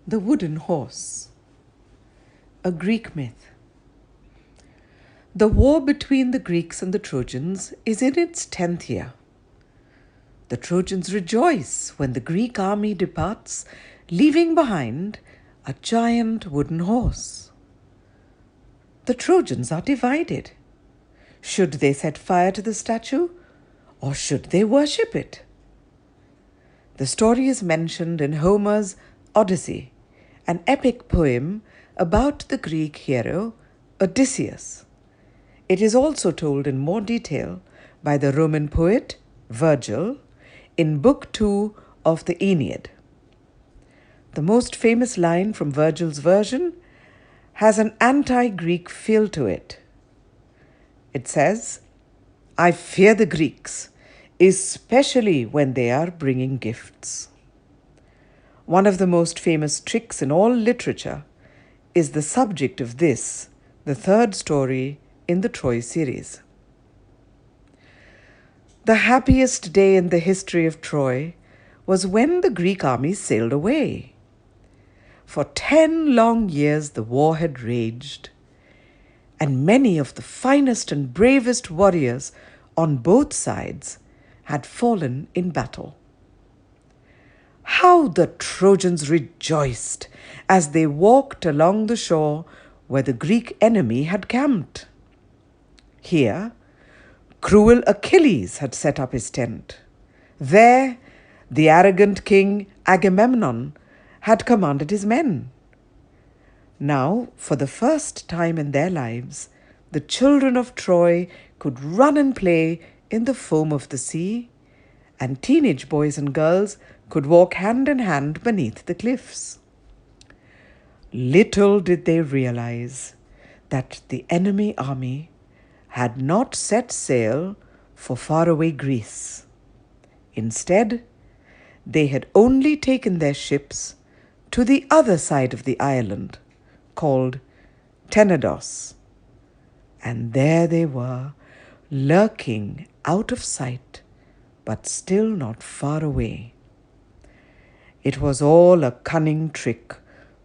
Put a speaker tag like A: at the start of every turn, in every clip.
A: The Wooden Horse, a Greek myth. The war between the Greeks and the Trojans is in its 10th year. The Trojans rejoice when the Greek army departs, leaving behind a giant wooden horse. The Trojans are divided. Should they set fire to the statue, or should they worship it? The story is mentioned in Homer's Odyssey, an epic poem about the Greek hero Odysseus. It is also told in more detail by the Roman poet Virgil in Book 2 of the Aeneid. The most famous line from Virgil's version has an anti-Greek feel to it. It says, "I fear the Greeks, especially when they are bringing gifts." One of the most famous tricks in all literature is the subject of this, the third story in the Troy series. The happiest day in the history of Troy was when the Greek army sailed away. For 10 long years the war had raged, and many of the finest and bravest warriors on both sides had fallen in battle. How the Trojans rejoiced as they walked along the shore where the Greek enemy had camped. Here, cruel Achilles had set up his tent. There, the arrogant king Agamemnon had commanded his men. Now, for the first time in their lives, the children of Troy could run and play in the foam of the sea, and teenage boys and girls could walk hand in hand beneath the cliffs. Little did they realize that the enemy army had not set sail for faraway Greece. Instead, they had only taken their ships to the other side of the island, called Tenedos. And there they were, lurking out of sight, but still not far away. It was all a cunning trick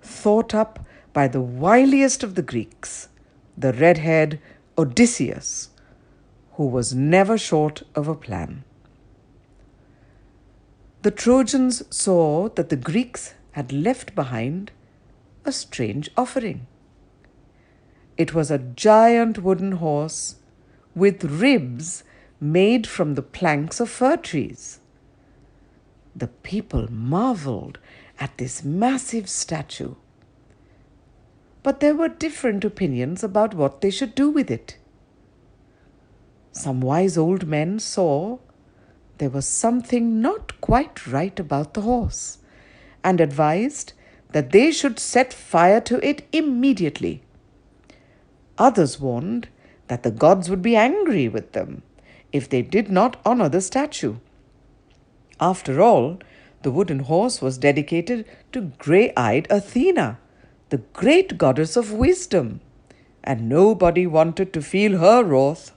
A: thought up by the wiliest of the Greeks, the red-haired Odysseus, who was never short of a plan. The Trojans saw that the Greeks had left behind a strange offering. It was a giant wooden horse with ribs made from the planks of fir trees. The people marveled at this massive statue, but there were different opinions about what they should do with it. Some wise old men saw there was something not quite right about the horse and advised that they should set fire to it immediately. Others warned that the gods would be angry with them if they did not honor the statue. After all, the wooden horse was dedicated to grey-eyed Athena, the great goddess of wisdom, and nobody wanted to feel her wrath.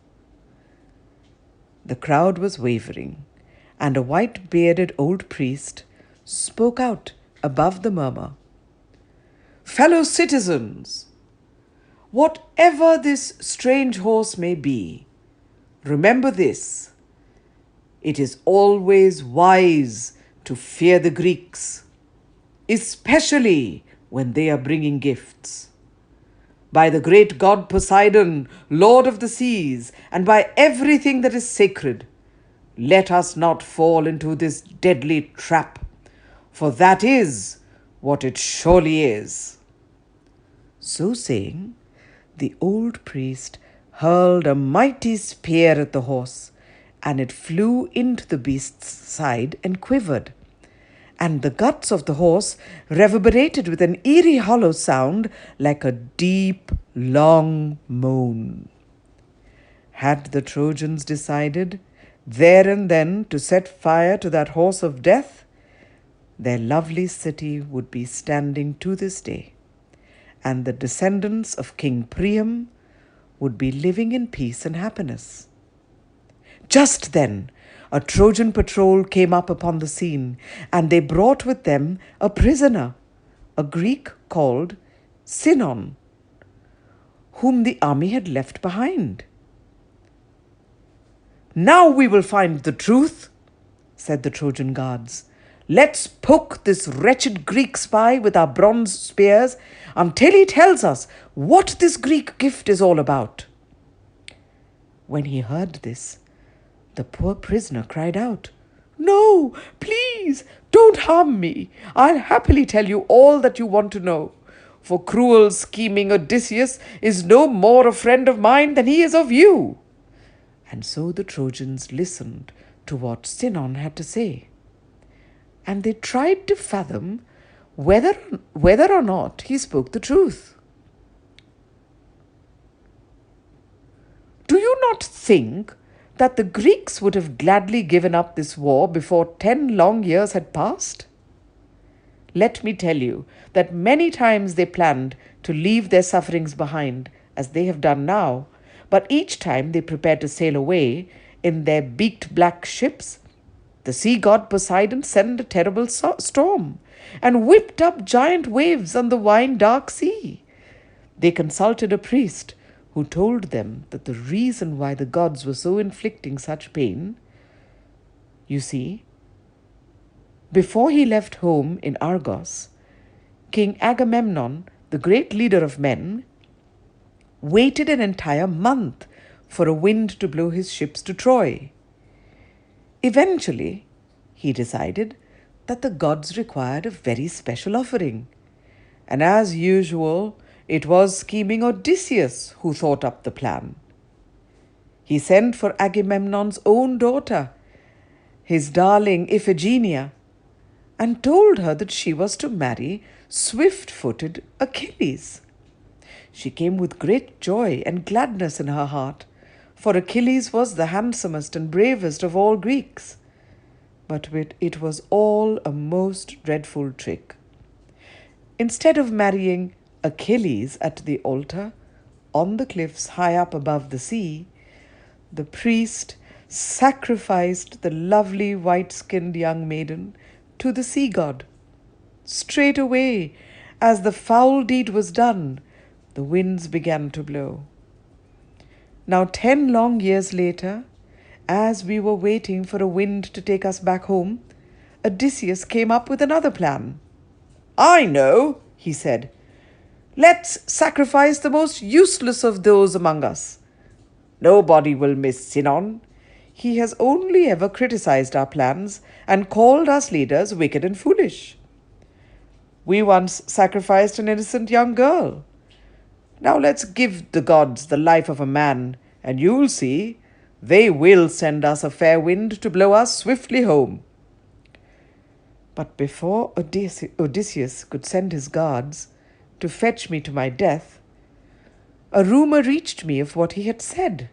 A: The crowd was wavering, and a white-bearded old priest spoke out above the murmur. "Fellow citizens, whatever this strange horse may be, remember this: it is always wise to fear the Greeks, especially when they are bringing gifts. By the great god Poseidon, lord of the seas, and by everything that is sacred, let us not fall into this deadly trap, for that is what it surely is." So saying, the old priest hurled a mighty spear at the horse, and it flew into the beast's side and quivered, and the guts of the horse reverberated with an eerie hollow sound like a deep, long moan. Had the Trojans decided there and then to set fire to that horse of death, their lovely city would be standing to this day, and the descendants of King Priam would be living in peace and happiness. Just then, a Trojan patrol came up upon the scene, and they brought with them a prisoner a Greek called Sinon, whom the army had left behind. "Now we will find the truth," said the Trojan guards. "Let's poke this wretched Greek spy with our bronze spears until he tells us what this Greek gift is all about." When he heard this, the poor prisoner cried out, "No, please, don't harm me. I'll happily tell you all that you want to know. For cruel, scheming Odysseus is no more a friend of mine than he is of you." And so the Trojans listened to what Sinon had to say. And they tried to fathom whether or not he spoke the truth. "Do you not think that the Greeks would have gladly given up this war before 10 long years had passed? Let me tell you that many times they planned to leave their sufferings behind, as they have done now, but each time they prepared to sail away in their beaked black ships, the sea god Poseidon sent a terrible storm and whipped up giant waves on the wine-dark sea. They consulted a priest who told them that the reason why the gods were so inflicting such pain, you see, before he left home in Argos, King Agamemnon, the great leader of men, waited an entire month for a wind to blow his ships to Troy. Eventually, he decided that the gods required a very special offering. And as usual, it was scheming Odysseus who thought up the plan. He sent for Agamemnon's own daughter, his darling Iphigenia, and told her that she was to marry swift-footed Achilles. She came with great joy and gladness in her heart, for Achilles was the handsomest and bravest of all Greeks. But it was all a most dreadful trick. Instead of marrying Achilles at the altar, on the cliffs high up above the sea, the priest sacrificed the lovely white-skinned young maiden to the sea god. Straight away, as the foul deed was done, the winds began to blow. Now 10 long years later, as we were waiting for a wind to take us back home, Odysseus came up with another plan. "I know," he said. "Let's sacrifice the most useless of those among us. Nobody will miss Sinon. He has only ever criticized our plans and called us leaders wicked and foolish. We once sacrificed an innocent young girl. Now let's give the gods the life of a man, and you'll see they will send us a fair wind to blow us swiftly home." But before Odysseus could send his guards to fetch me to my death, a rumor reached me of what he had said,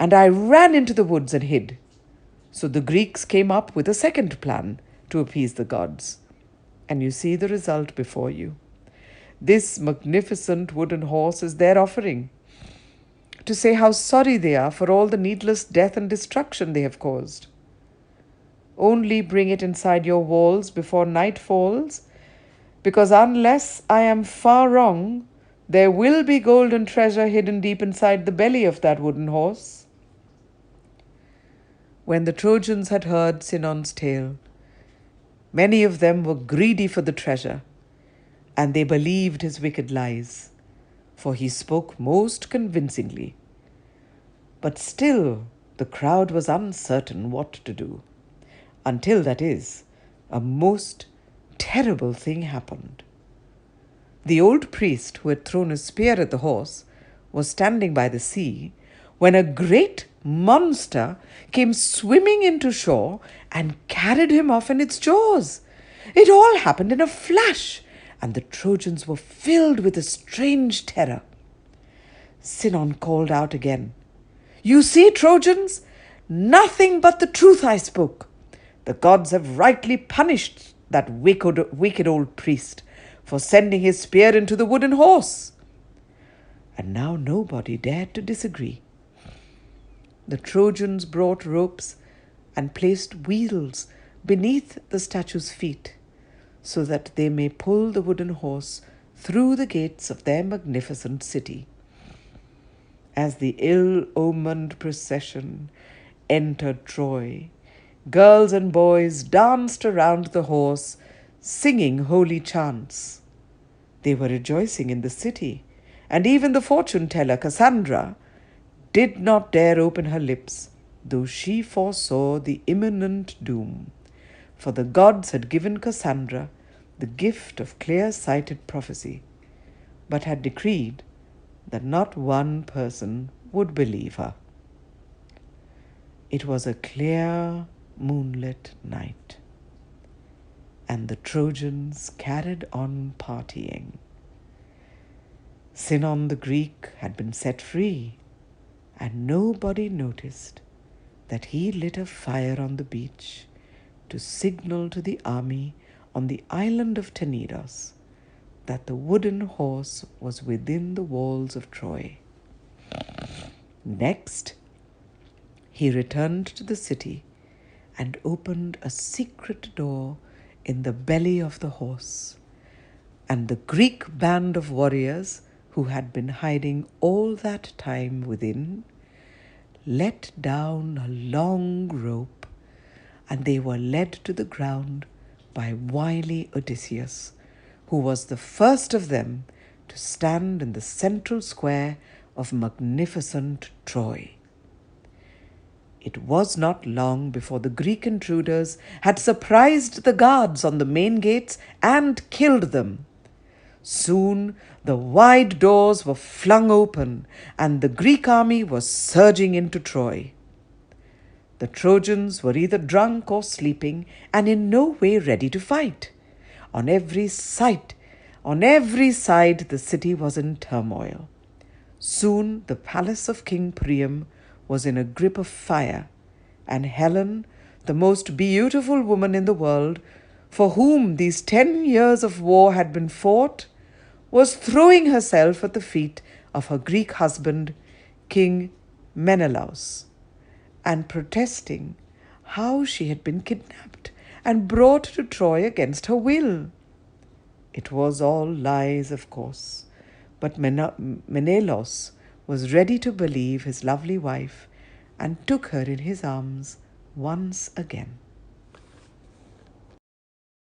A: and I ran into the woods and hid. So the Greeks came up with a second plan to appease the gods, and you see the result before you. This magnificent wooden horse is their offering, to say how sorry they are for all the needless death and destruction they have caused. Only bring it inside your walls before night falls, because unless I am far wrong, there will be golden treasure hidden deep inside the belly of that wooden horse. When the Trojans had heard Sinon's tale, many of them were greedy for the treasure, and they believed his wicked lies, for he spoke most convincingly. But still the crowd was uncertain what to do, until, that is, a most terrible thing happened. The old priest who had thrown a spear at the horse was standing by the sea when a great monster came swimming into shore and carried him off in its jaws. It all happened in a flash, and the Trojans were filled with a strange terror. Sinon called out again, "You see, Trojans, nothing but the truth I spoke. The gods have rightly punished that wicked old priest for sending his spear into the wooden horse." And now nobody dared to disagree. The Trojans brought ropes and placed wheels beneath the statue's feet, so that they may pull the wooden horse through the gates of their magnificent city. As the ill-omened procession entered Troy, girls and boys danced around the horse, singing holy chants. They were rejoicing in the city, and even the fortune-teller Cassandra did not dare open her lips, though she foresaw the imminent doom, for the gods had given Cassandra the gift of clear-sighted prophecy, but had decreed that not one person would believe her. It was a clear, moonlit night, and the Trojans carried on partying. Sinon the Greek had been set free, and nobody noticed that he lit a fire on the beach to signal to the army on the island of Tenedos that the wooden horse was within the walls of Troy. Next, he returned to the city and opened a secret door in the belly of the horse, and the Greek band of warriors who had been hiding all that time within let down a long rope, and they were led to the ground by wily Odysseus, who was the first of them to stand in the central square of magnificent Troy. It was not long before the Greek intruders had surprised the guards on the main gates and killed them. Soon the wide doors were flung open, and the Greek army was surging into Troy. The Trojans were either drunk or sleeping, and in no way ready to fight. On every side, the city was in turmoil. Soon the palace of King Priam was in a grip of fire, and Helen, the most beautiful woman in the world, for whom these 10 years of war had been fought, was throwing herself at the feet of her Greek husband, King Menelaus, and protesting how she had been kidnapped and brought to Troy against her will. It was all lies, of course, but Menelaus was ready to believe his lovely wife and took her in his arms once again.